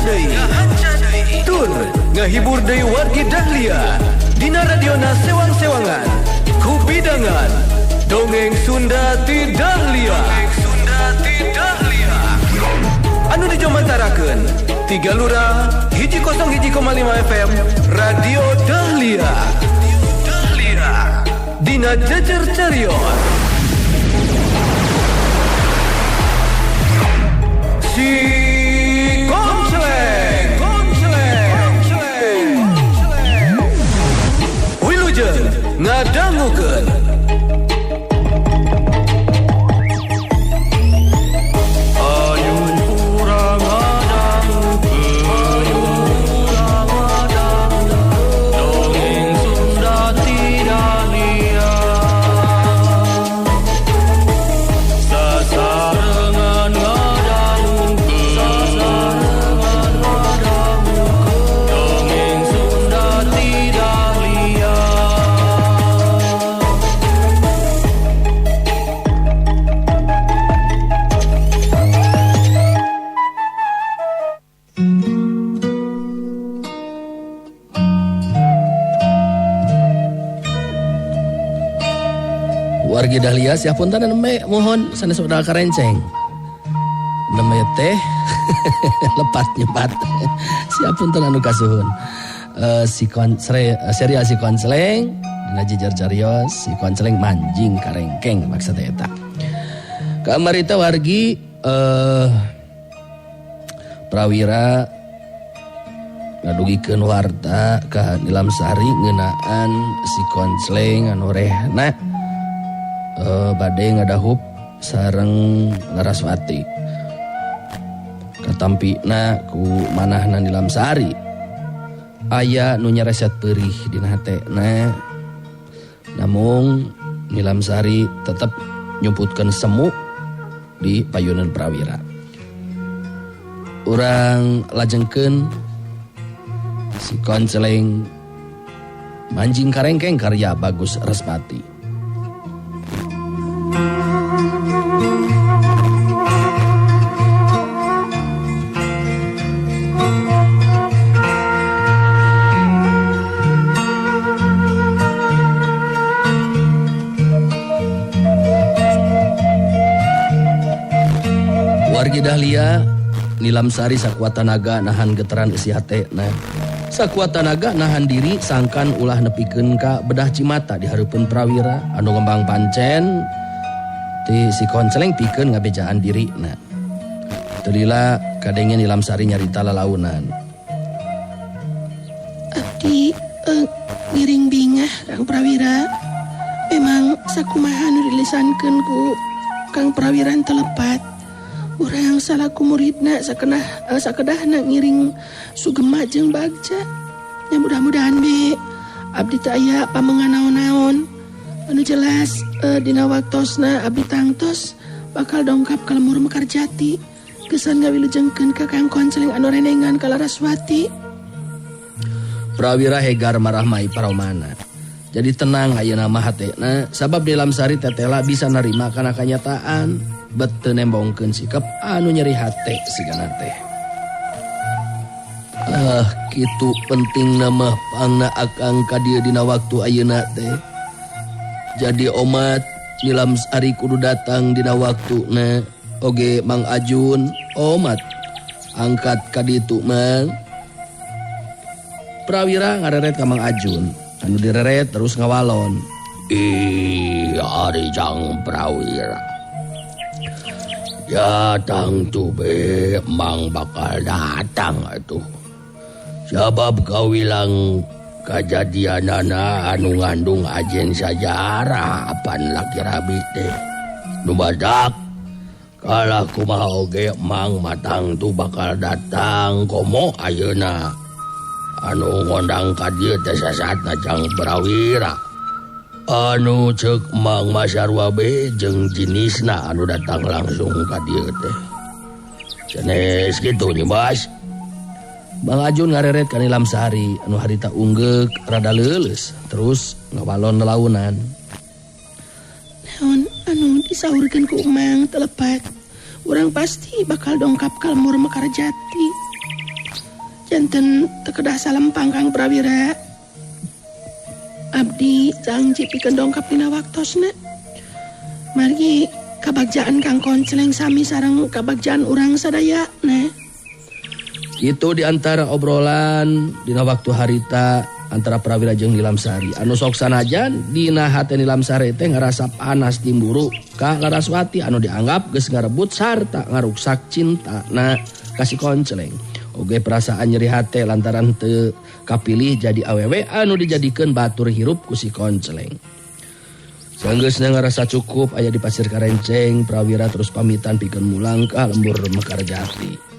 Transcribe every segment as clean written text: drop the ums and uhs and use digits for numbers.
deui. Tur ngahibur deui wargi Dahlia dina radiona sewang-sewangan ku bidangan Dongeng Sunda ti Dahlia. Anu dijomantarakeun ti Galura 101,5 FM Radio Dahlia. Dina jejer carios si Konceleng Wilujeng ngadangukeun. Wargi Dahlia siapunten neme mohon sanes modal karenceng. Neme teh lepat nyepat. Siapunten anu kasuhun. Serial si Konceleng dina jejer carios si Konceleng manjing karengkeng maksudna eta. Kamari teh wargi prawira ngadugikeun warta ka Nilamsari ngeunaan si Konceleng anu rehna bade ngadahup sareng Laraswati katampina ku manahna Nilamsari aya nu nyareset peurih dina hatena namun Nilamsari tetep nyumputkeun semu di payunan prawira. Urang lajengkeun si Konceleng manjing karengkeng karya Bagus Respati. Wargi Dahlia Nilamsari sakuat tanaga nahan geteran isi hatena. Sakuat tanaga nahan diri sangkan ulah nepikeun ka bedah Cimata di hareupeun prawira anu ngembang pancen ti si Konceleng pikeun ngabejaan dirina. Teu lila kadenge Nilamsari nyarita lalaunan. Abdi ngiring bingah Kang Prawira. Memang sakumaha nu dilisankeun ku Kang Prawira telepat. Urang salaku muridna sakedahna ngiring sugema jeung bagja. Ya mudah-mudahan be abdi teu aya pamengan naon-naon. Anu jelas dina waktosna abdi tangtos bakal dongkap ka Lemur Mekarjati. Kesan ngawilujengkeun ka Kang Konceleng anu renengan ka Laraswati. Prawira hegar marahmai paromana. Jadi tenang ayeuna mah hatena sabab Nilamsari tetela bisa narima kana kanyataan. Bete nembongkeun sikap anu nyeri hate sigana teh. Kitu penting nama pangna akang ka dieu dina waktu ayeuna teh. Jadi omat Nilamsari kudu datang dina waktuna. Oge Mang Ajun omat angkat ka ditu Mang. Prawira ngareret ka Mang Ajun. Anu direret terus ngawalon. Ari jang prawira. Ya tang tu be Mang bakal datang atuh. Sabab kawilang kajadianana anu ngandung ajen sajarah apan laki rabi teh. Nu badak kalah kumaha oge Mang matang tu bakal datang komo ayeuna. Anu ngondang ka dieu teh sasatna jang prawira. Anu cek Mang Masarwa be jeung jenisna anu datang langsung ka dieu teh. Sanes kitu nih Mas. Mang Ajun ngareret ka Nilamsari anu harita unggek rada leuleus terus ngawalon lelaunan. Naon anu disaurkeun ku Mang telepat. Urang pasti bakal dongkap ka Lemur Mekarjati. janten tekedah salempang Kang Prawira. Abdi janji pikeun dongkap dina waktosna. Margi kabagjaan Kang Konceleng sami sareng kabagjaan urang sadaya nah. Itu diantara obrolan dina waktu harita antara Prawira jeung Nilam Sari. Anu sok sanajan dina hate Nilam Sari teh ngarasa panas timburu ka Laraswati anu dianggap geus ngarebut sarta ngaruksak cinta na ka si Konceleng. Oge perasaan nyeri hate lantaran teu kapilih jadi awewe anu dijadikeun batur hirup ku si Konceleng. Sanggeusna ngarasa cukup aya di Pasir Karenceng, Prawira terus pamitan pikeun mulang ka lembur Mekarjati.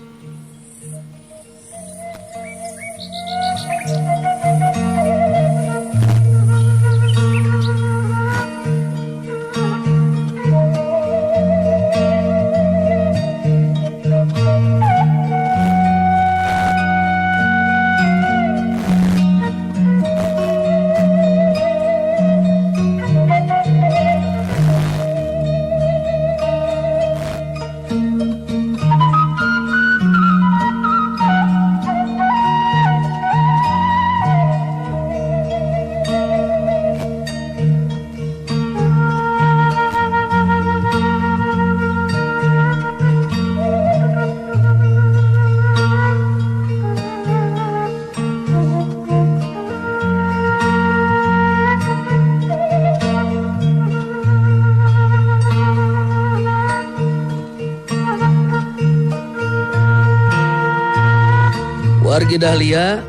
Wargi Dahlia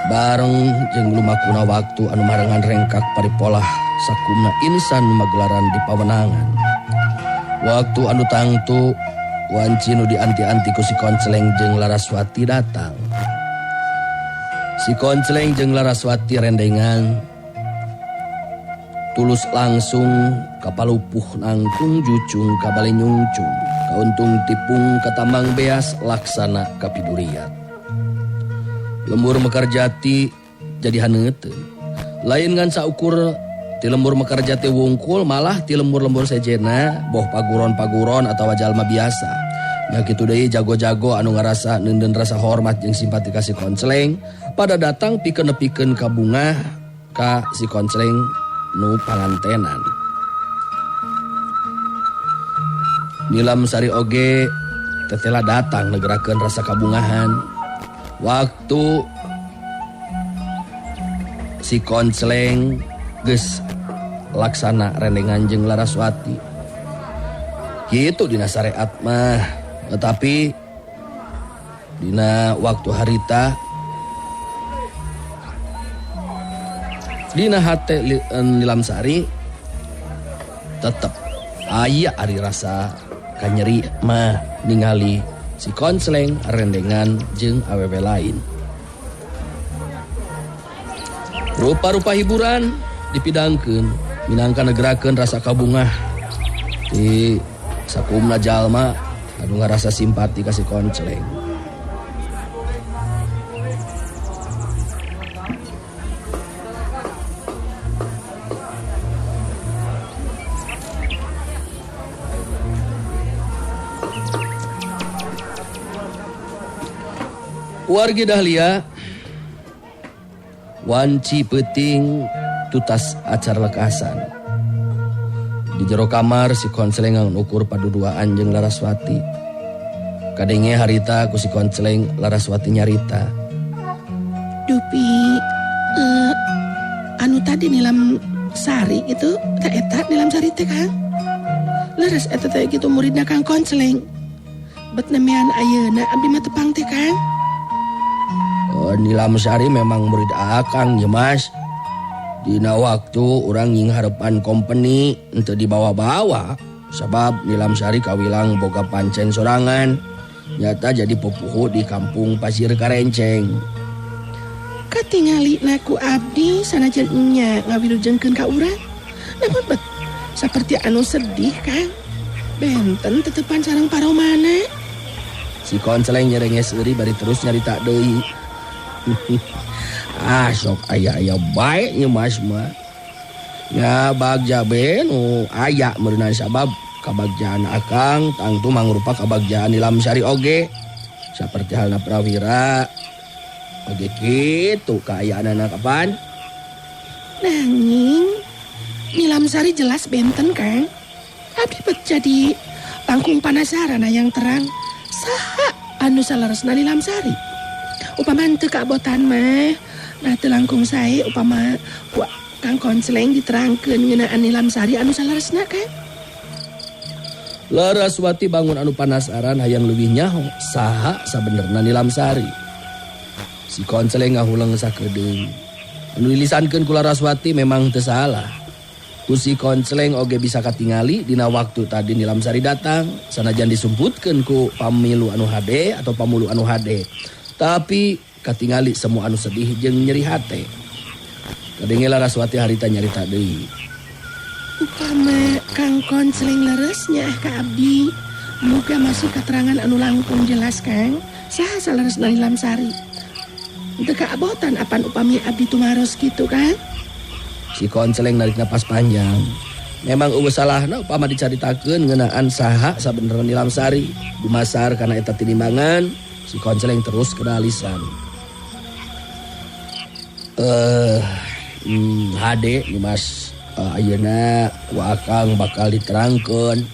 bareng jeung lumakuna waktu anu marengan rengkak paripolah sakumna insan magelaran di pawenangan. Waktu anu tangtu wanci nu dianti-anti ku si Konceleng jeung Laraswati datang. Si Konceleng jeung Laraswati rendengan tulus langsung kapalupuh nangtung jucung kabale nyungcung kauntung tipung katambang beas laksana kapiduriat. Lembur Mekarjati jadi haneuteun. Lain ngan saukur ti lembur Mekarjati wungkul malah ti lembur-lembur sejena boh paguron-paguron atawa jalma biasa. Nya kitu deui jago-jago anu ngarasa neundeun rasa hormat jeung simpati ka si Konceleng pada datang pikeun nepikeun ka bungah ka si Konceleng nu pangantenan. Nilam Sari oge tetela datang negerakeun rasa kabungahan. Waktu si Konceleng geus laksana rendengan jeung Laraswati. Kitu dina syariat mah, tetapi dina waktu harita dina hate Nilam Sari tetep aya ari rasa kanyeri mah ningali si Konceleng rendengan jeung awewe lain. Rupa-rupa hiburan dipidangkeun minangka negerakeun rasa kabungah di sakumna jalma anu ngarasa simpati ka si Konceleng. Wargi Dahlia wanci peuting tutas acara lekasan. Di jero kamar si Konceleng ngukur paduduaan jeung Laraswati. Kadenge harita ku si Konceleng Laraswati nyarita. Dupi anu tadi Nilam Sari itu tak eta Nilam Sari teh Kang. Laras eta teh kitu muridna Kang Konceleng. Bet nemean ayeuna abdi mah tepang teh Kang. Nilam Sari memang murid akang ya Mas. Dina waktu orang nying harapan company ente dibawa-bawa. Sebab Nilam Sari kawilang boga pancen sorangan. Nyata jadi pupuhu di kampung Pasir Karenceng. Katingali naku abdi sanajan nya ngawilujengkeun ka urang. Namun bet saperti anu sedih Kang. Benten tetepan sareng paromana. Si Konceleng nyerenges euri bari terus nyarita deui. Sok aya baik nya Mas mah. Ya bagja be nu aya meureunan sabab kabagjaan akang tangtu mangrupa kabagjaan Nilam Sari oge. Seperti halna prawira. Oke gitu kaayaan kapan? Nanging Nilamsari jelas benten Kang. Abdi bet jadi langkung panasaran yang terang. Saha anu salaresna Nilamsari? Upama teu kabotan mah, nah teu langkung sae upama Kang Konsleng diterangkeun ngeunaan Nilamsari anu salaresna Kang. Laraswati bangun anu panasaran hayang leuwih nyaho saha sabenerna Nilamsari. Si Konsleng ngahulang sakedeung. Anu dilisankeun ku Laraswati memang teu salah. Ku si Konsleng oge bisa katingali dina waktu tadi Nilamsari datang, sanajan disumputkeun ku pamilu anu hade atau pamulu anu hade. Tapi katingali semua anu sedih jeung nyeri hate. Kadenge Laraswati harita nyarita deui. Upama Kang Konsleng leresnya ka abdi, muga masuk keterangan anu langkung jelas Kang. Saha salaresna Nilamsari? Teu kaabotan apan upami abdi tumaros kitu Kang. Si Konsleng narik napas panjang. Memang eueuh salahna upama dicaritakeun ngeunaan saha sabenerna Nilamsari. Dumasar kana eta tinimbangan, si Konsleng terus kena lisan. Hade Nimas, ayeuna ku akang bakal diterangkeun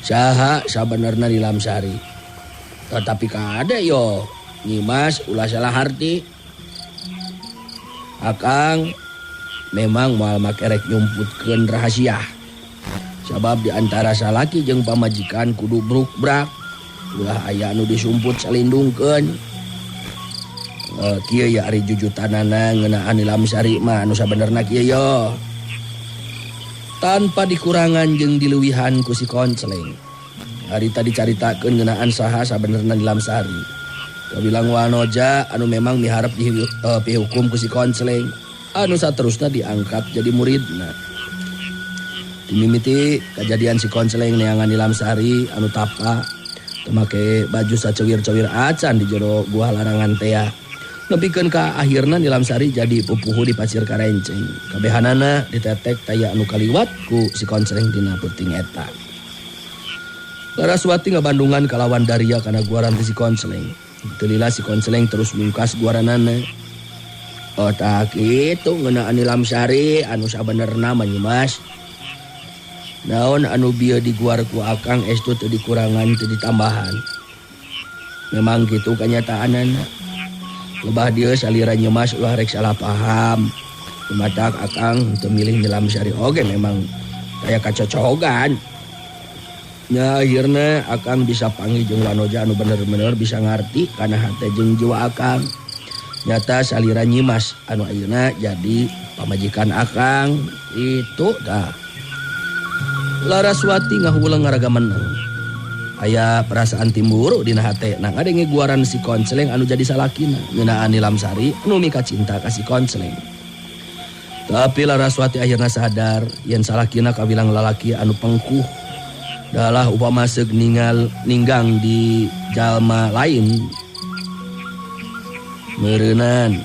saha sabenerna Nilamsari. Tetapi kade yo Nimas ulah salah harti. Akang memang moal make rek nyumputkeun rahasia. Sabab di antara salaki jeung pamajikan kudu bruk-brak. Ulah aya anu disumput salindungkeun. Kieu ya ari jujutanana ngeunaan Nilamsari mah anu sabenerna kieu yo. Tanpa dikurangan jeung dileuwihan ku si Konsleng. Harita dicaritakeun ngeunaan saha sabenerna Nilamsari. Kabilang wanoja anu memang miharap dihukum ku si Konsleng. Anu saterusna diangkat jadi muridna. Dimimiti kejadian si Konsleng neangan Nilamsari anu tapa teu make baju sacewir-cewir acan di jero gua larangan tea. Nepikeun ka akhirna Nilamsari jadi pupuhu di pasir karenceng. Kabehanana ditetek taya anu kaliwat ku si Konsleng dina peuting eta. Laraswati ngabandungan kalawan Daria kana guaran si Konsleng. Tulila si Konsleng terus mungkas guaranana. Tak kitu ngeunaan Nilamsari anu sabenerna mah Nyimas. Naon anu bieu diguar ku akang estu teu dikurangan teu ditambahan. Memang kitu kanyataanana. Lebah dieu salira Nyimas ulah rek salah paham. Kumatak akang teu milih Nilamsari oge memang kaya kacocogan. Nya akhirna akang bisa panggil jeung wanoja anu bener-bener bisa ngarti kana hate jeung jiwa akang. Nyata salira Nyimas anu ayeuna jadi pamajikan akang itu dah. Laraswati ngahulang ngaraga meneng. Aya perasaan timburu dina hate nang ngadenge guaran si Konsleng anu jadi salakina ngeunaan Nilamsari anu mika cinta ka si Konsleng. Tapi Laraswati akhirna sadar yen salakina kabilang lalaki anu pengkuh. Dalah upama seug ninggang di jalma lain meureunnan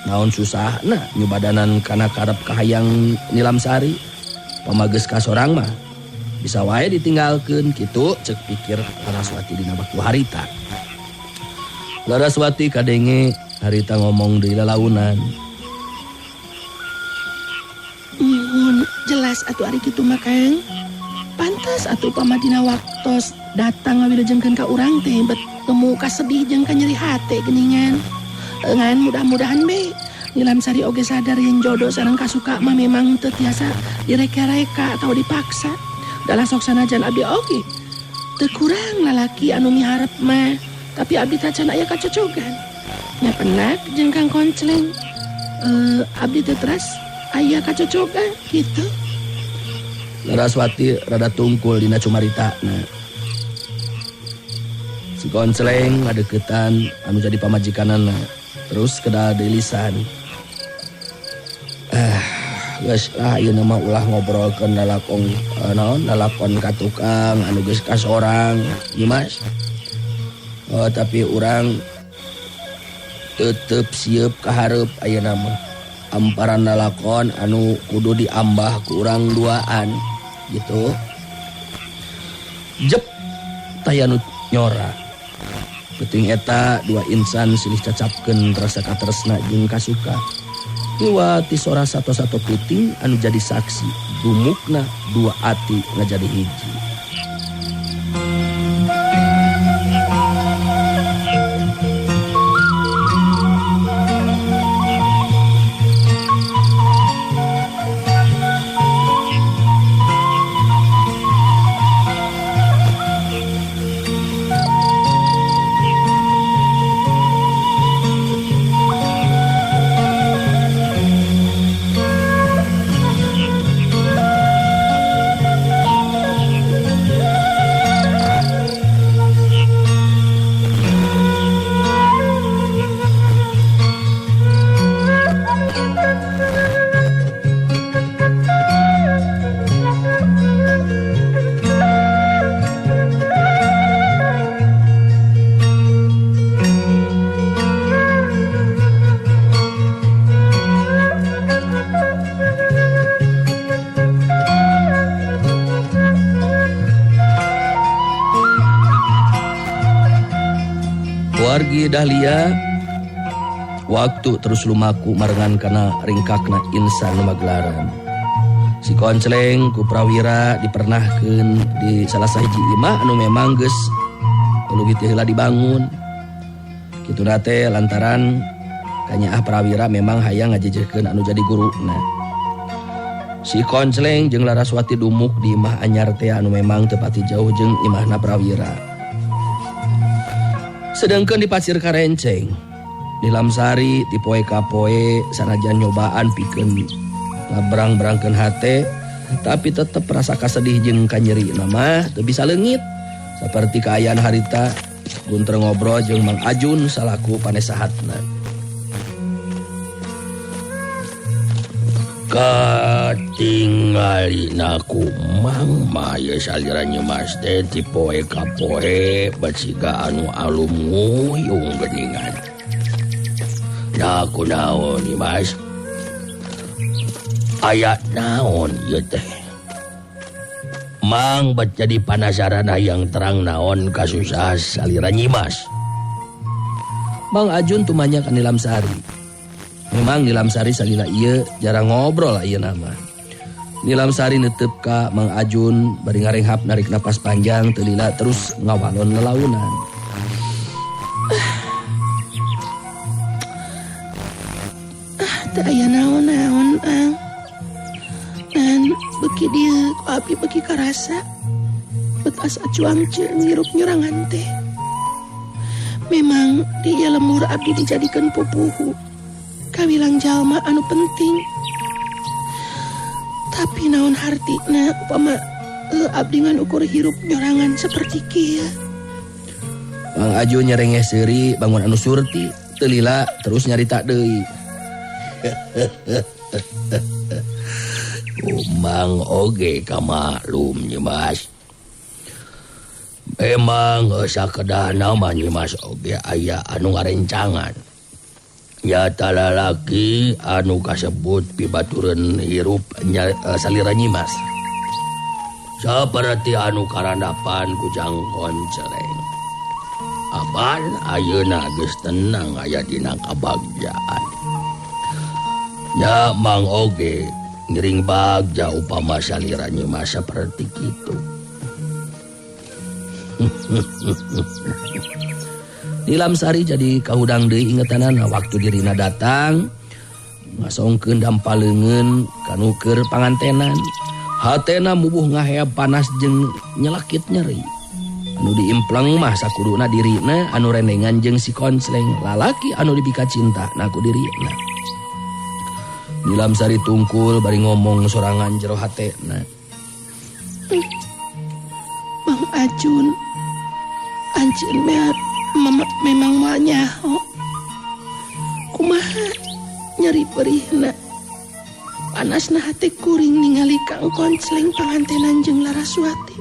naon susahna nyubadanan kana karep kahayang Nilamsari. Pamageus ka sorang mah bisa wae ditinggalkeun kitu ceuk pikir Laraswati dina waktu harita. Laraswati kadenge harita ngomong deui lalaunan. Jelas atuh ari kitu mah Kang. Pantas atuh pamadina waktos datang ngawilujengkeun ka urang teh bet temu kasedih jeung kanyeri hate geuningan. Ngan mudah-mudahan be Nilamsari oge sadar yen jodoh sareng kasuka mah memang teu tiasa direka-reka atau dipaksa. Dalah sok sanajan abdi oge teu kurang lalaki anu miharep mah, tapi abdi tacan aya kacocogan. Nya penak jeung Kang Konsleng. Abdi teu teras aya kacocogan kitu. Laraswati rada tungkul dina cumaritana. Si Konsleng ngadeukeutan anu jadi pamajikanana terus kedah deui lisan. Geus lah ayeuna mah ulah ngobrolkeun lalakon lalakon ka tukang anu geus kasorang Nyimas. Tapi urang tetep sieup kahareup ayeuna mah amparan lalakon anu kudu diambah ku urang duaan. Gitu. Jep tayanu nyora. Penting eta dua insan silih cacapkeun rasa katresna jeung kasuka. Iwati sora sato-sato puting anu jadi saksi dumukna dua ati ngajadi hiji. Wargi Dahlia waktu terus lumaku marengan kana ringkakna insan magelaran. Si Koncleng ku prawira dipernahkeun di salah sahiji imah anu memang geus leuwih teu heula dibangun. Kituna teh lantaran kanyaah prawira memang hayang ngajejehkeun anu jadi guruna. Si Koncleng jeung Laraswati dumuk di imah anyar teh anu memang teu pati jauh jeung imahna prawira. Sedangkan di Pasir Karenceng, di Lamsari, di poe ka poe sanajan nyobaan pikeun ngabrang-brangkeun hate, tapi tetep rasa kasedih jeung kanyeri mah teu bisa leungit. Saperti kaayaan harita Gunter ngobrol jeung Mang Ajun salaku panesahatna. Katinggalina ku Mang Maya saliranya Mas teh ti poe ka poe basiga anu alum nguyung geningan. Nah kunaon ni Mas? Aya naon ieu teh? Mang bat jadi panasaran yang terang naon kasusah salira Nyimas. Mang Ajun tumanya ka Nilamsari. Memang Nilamsari salila ieu jarang ngobrol ieu nama. Nilamsari neuteup ka Mang Ajun bari ngarenghap narik napas panjang teu lila terus ngawalon lelaunan. Teu aya naon-naon, Ang. Dan beki dieu ku abdi beki karasa. Bet asa cuang ceung ngirup nyurangan teh. Memang dia lembur abdi dijadikeun pupuhu. Kawilang jalma anu penting. Tapi naon hartina upama abdi ngan ukur hirup nyorangan seperti kieu. Mang Ajun nyerengeh seuri bangun anu surti, teu lila terus nyarita deui. Umang oge kamaklum Nyimas. Memang sakedana mah Nyimas oge aya anu ngarencangan. Nyata lalaki anu kasebut pibatureun hirup salira Nyimas. Saperti anu karandapan ku Jang Koncleng. Aban ayeuna geus tenang aya dina kabagjaan. Nya Mang oge ngiring bagja upama salira Nyimas saperti kitu. Nilamsari jadi kahudang deui ingetanana waktu dirina datang ngasongkeun dampaleungeun kanu keur pangantenan. Hatena mubuh ngaheap panas jeung nyelakit nyeri. Anu diimpleng mah sakuduna dirina anu rendengan jeung si Koncleng lalaki anu dibika cinta naku dirina. Nilamsari tungkul bari ngomong sorangan jero hatena. Mang Ajun, anjeun memang moal nyaho. Kumaha nyeri perihna. Panasna hati kuring ningali Kang Koncleng pangantenan jeung Laraswati.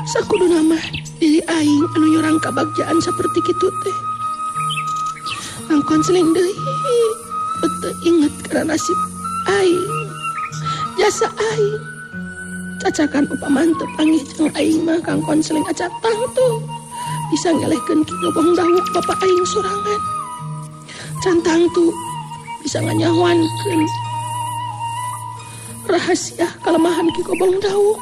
Sakuduna mah diri aing anu nyorang kabagjaan saperti kitu teh. Kang Koncleng deui beuteut inget kana nasib aing. Jasa aing. Cacakan upama teu panggih jeung aing mah Kang Koncleng acatang tuh. bisa ngelehkeun Ki Gobong Dawuk bapak aing sorangan. Cantang tuh bisa nganyawankeun rahasia kelemahan Ki Gobong Dawuk.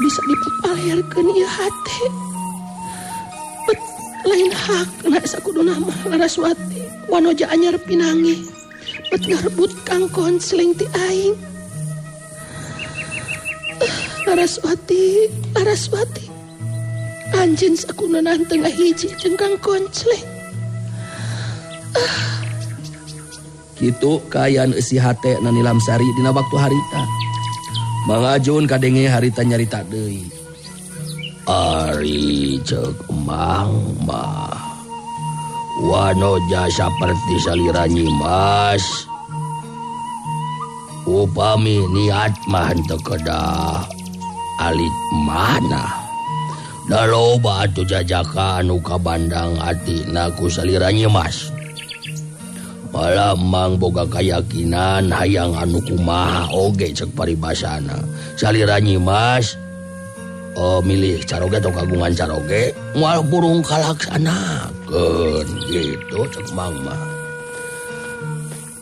Bisa dipapalerkeun ieu hate. Bet lain hak na sakuduna mah Laraswati wanoja anyar pinangi. Bet ngarebut Kang Konsleng ti aing. Laraswati, anjeun sakuduna tengah hiji jeung Kang Konsleng. Kitu kaayaan isi hate na Nilamsari dina waktu harita. Mang Ajun kadenge harita nyarita deui. Ari ceuk emang mah wanoja saperti salira Nyimas. Upami niat mah henteu kedah alit mana. Da loba atuh jajaka anu kabandang atina ku salira Nyimas. Malamang boga kayakinan hayang anu kumaha oge cek paribasana. Salira Nyimas milih caroge atau kagungan caroge moal burung kalaksanakeun gitu cek Mang mah.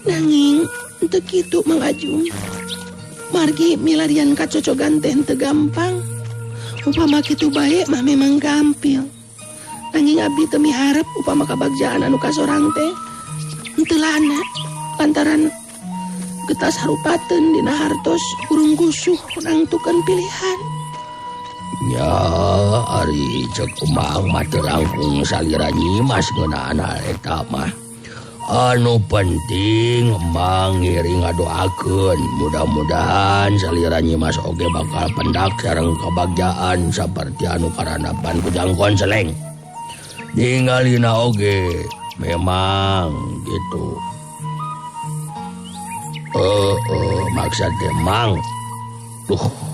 Nanging teu kitu Mang Ajun. Margi milarian kacocogan teh teu gampang. Upama kitu bae mah memang gampil. Nanging abdi teu miharep upama kabagjaan anu kasorang teh henteu lana lantaran getas harupateun dina hartos urung gusuh nangtukeun pilihan. Ya ari cek emang mah teu langkung salira Nyimas ngeunaan hal eta mah. Anu penting emang ngiring ngadoakeun mudah-mudahan salira Nyimas oge bakal pendak sareng kabagjaan saperti anu karanapan ku Jang Konsleng. Ningalina oge memang gitu. Maksudnya Mang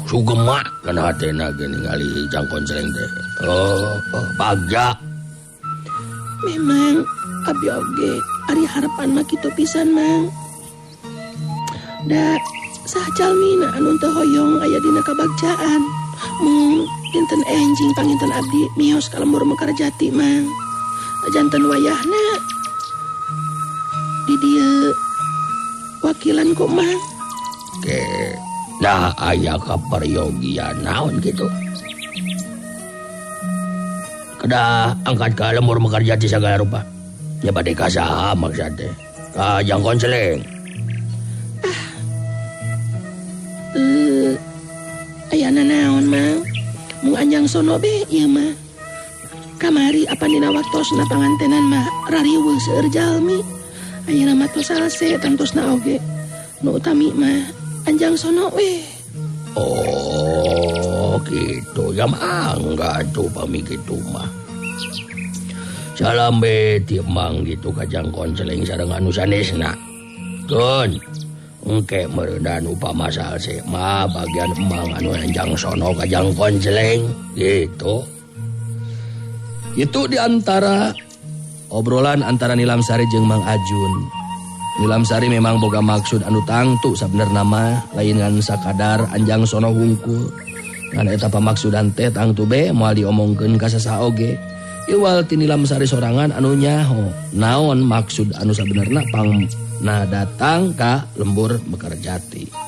sugema kana hatena ge ningali Jang Konsleng teh. Bagja. Memang abdi oge ari harapan mah kitu pisan Mang. Da sajalmina anu teu hoyong aya dina kabagjaan. Mung dinten enjing panginten abdi miyos ka lembur Mekarjati Mang. Janten wayahna di dieu wakilan kok Mang. Ke nah aya kaperyogian naon gitu. Kedah angkat ka lembur Mekarjati sagala rupa. Ya bade ka saha maksudna? Ka Jang Konsleng. Ayana naon Mang? Mung anjang sono be ieu mah. Kamari apandina waktosna pangantenan mah rariweuh seueur jalmi. Ayeuna mah tos salse tangtosna oge. Nu utami mah anjang sono we. Oh, gitu. Ya mangga tuh pami kitu mah. Salam beti emang gitu ka Jang Konsleng sareng anu sanesna. Keun engke meureundan upama salse mah bagian emang anu anjang sono ka Jang Konsleng gitu. Itu diantara obrolan antara Nilamsari jeung Mang Ajun. Nilamsari memang boga maksud anu tangtu sabenerna mah lain ngan sakadar anjang sono hungkul. Ngan eta pamaksudan teh tangtu be moal diomongkeun ka sasaha oge. Iwal ti Nilamsari sorangan anu nyaho naon maksud anu sabenerna pangna datang ka lembur Mekarjati.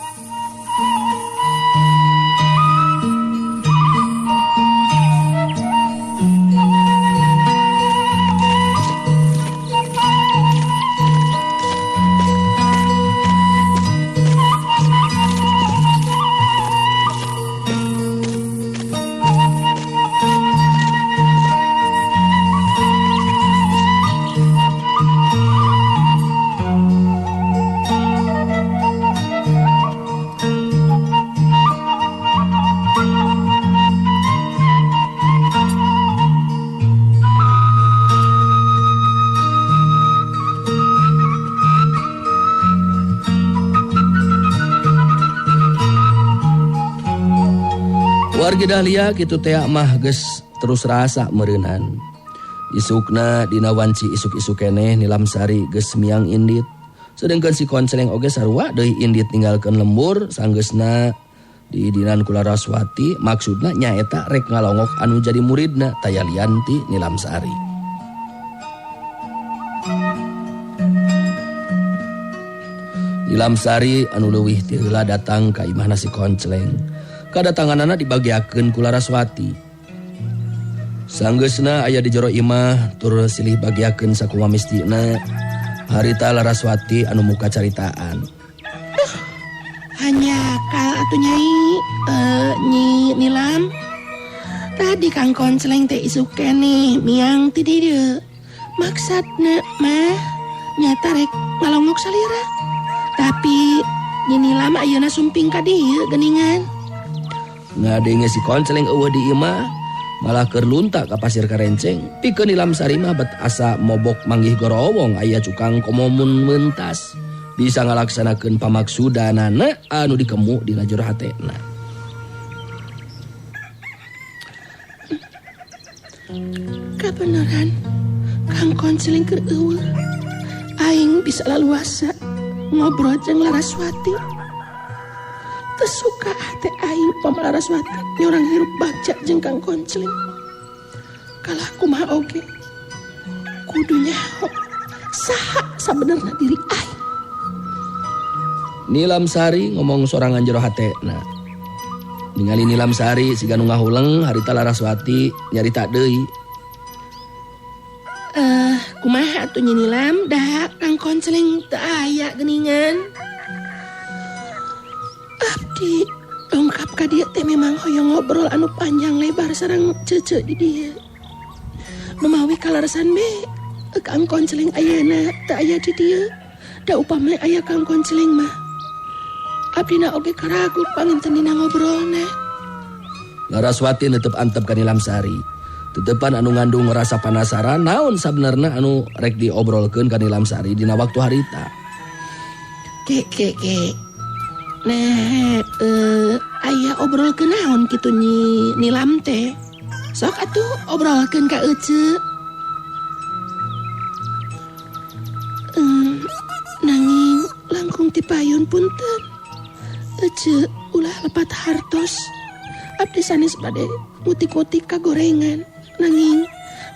Wargi Dahlia kitu teh mah geus terus rasa meureunan. Isukna dina wanci isuk-isuk keneh Nilamsari geus miang indit. Sedengkeun si Konsleng oge sarua deui indit ninggalkeun lembur sanggeusna Di dinan ku Laraswati maksudna nyaeta rek ngalongok anu jadi muridna tayalian ti Nilamsari. Nilamsari anu leuwih ti heula datang ka imahna si Koncleng. Kadatanganana dibagiakeun ku Laraswati. Sanggeusna aya di jero imah tur silih bagiakeun sakumaha mistina. Harita Laraswati anu muka caritaan. Hanya kal atuh Nyai Nyi Nilam. Tadi Kang Koncleng teh isuk keneh miang ti dieu. Maksudna mah nyata rek ngalongok salira. Tapi Nyi Nilam ayeuna sumping ka dieu geuningan. Ngadenge si Koncleng eueuh di imah malah keur lunta ka pasir karenceng. Pikeun Nilamsari mah bet asa mobok manggih gorowong aya cukang komomun mentas. Bisa ngalaksanakeun pamaksudanana anu dikemu di lajur hatena. Kabeneran Kang Koncleng keur eueuh. Aing bisa laluasa ngobrol jeung Laraswati. Teu suka hate aing pama Laraswati nyorang hirup baca jeung Kang Koncleng. Kalah kumaha oge kudu nyaho saha sabenerna diri aing. Nilamsari ngomong sorangan jero hatena. Ningali Nilamsari siga nu ngahuleng harita Laraswati nyarita deui. Kumaha atuh Nyi Nilam da Kang Koncleng teu aya geuningan. Abdi dongkap ka dieu teh memang hoyong ngobrol anu panjang lebar sareng cece di dieu. Nu mawi kalaresan be Kang Koncleng ayeuna teu aya di dieu. Da upami aya Kang Koncleng mah abdina oge karagu panginten dina ngobrolna. Laraswati netep antep ka Nilamsari. Tetepan anu ngandung rasa penasaran naon sabenerna anu rek diobrolkeun ka Nilamsari dina waktu harita. Ke. Nah, aya obrolkeun naon kitu Nyi Nilam teh? Sok atuh obrolkeun ka Ece. Nanging langkung ti payun punten. Ece ulah lepat hartos. Abdi sanes bade mutik-mutik kagorengan. Nanging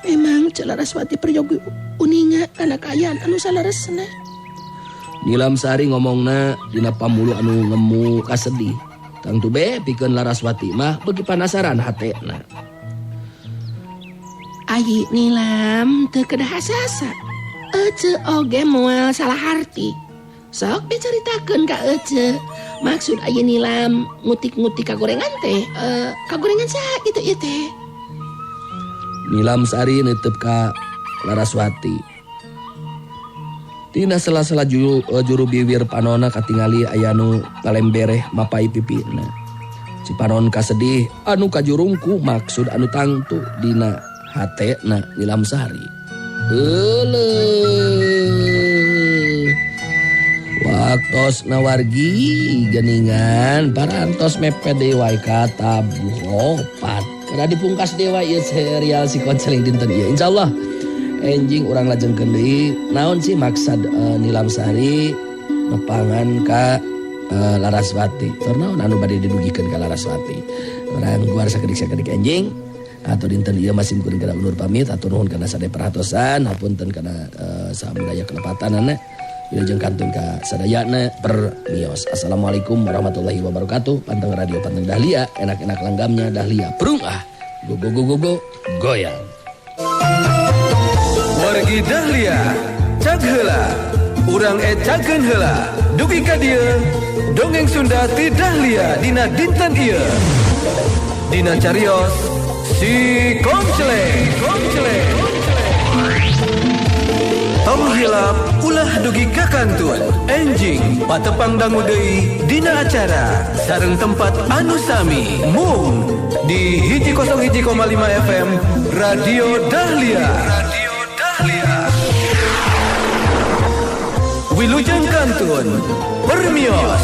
memang Laraswati peryogi uninga kana kaayaan anu salaresna. Nilamsari ngomongna dina pamulu anu ngemu kasedih. Tangtu be pikeun Laraswati mah beuki panasaran hatena. Ayi Nilam teu kedah asa-asa. Ece oge moal salah harti. Sok dicaritakeun ka Ece. Maksud ayi Nilam ngutik-ngutik kagorengan teh. Kagorengan saha kitu ieu teh? Nilamsari netep ka Laraswati. Tina sela-sela juru bibir panona katingali aya nu ngalembereh mapai pipina. Si panon kasedih anu kajurungku maksud anu tangtu dina hatena Nilamsari. Waktos nawargi geningan parantos mepet dewa kata buhopat. Kada dipungkas dewa ieu serial si Koncleng dinten ieu. Insyaallah enjing urang lajengkeun deui naon sih maksud Nilamsari nepangan ka Laraswati. Tur naon anu bade didugikeun ka Laraswati. Urang guar sakedik-sakedik enjing atau dinten ieu masih kuring kana undur pamit atur nuhun kana sadaya perhatosan hapunten kana samudaya kelepatanana. Wilujeng kantun ka sadayana permios. Assalamualaikum warahmatullahi wabarakatuh. Panteng radio Panteng Dahlia, enak-enak langgamnya Dahlia. Perungah, go goyang. Wargi Dahlia, cag heula, urang cageun heula. Dugi ka dieu, dongeng Sunda ti Dahlia dina dinten ieu. Dina carios si Koncleng. Tong hilap ulah dugi ka kantun. Enjing patepang dangu deui dina acara sareng tempat anu sami mung di 101,5 FM Radio Dahlia. Wilujeng kantun permios.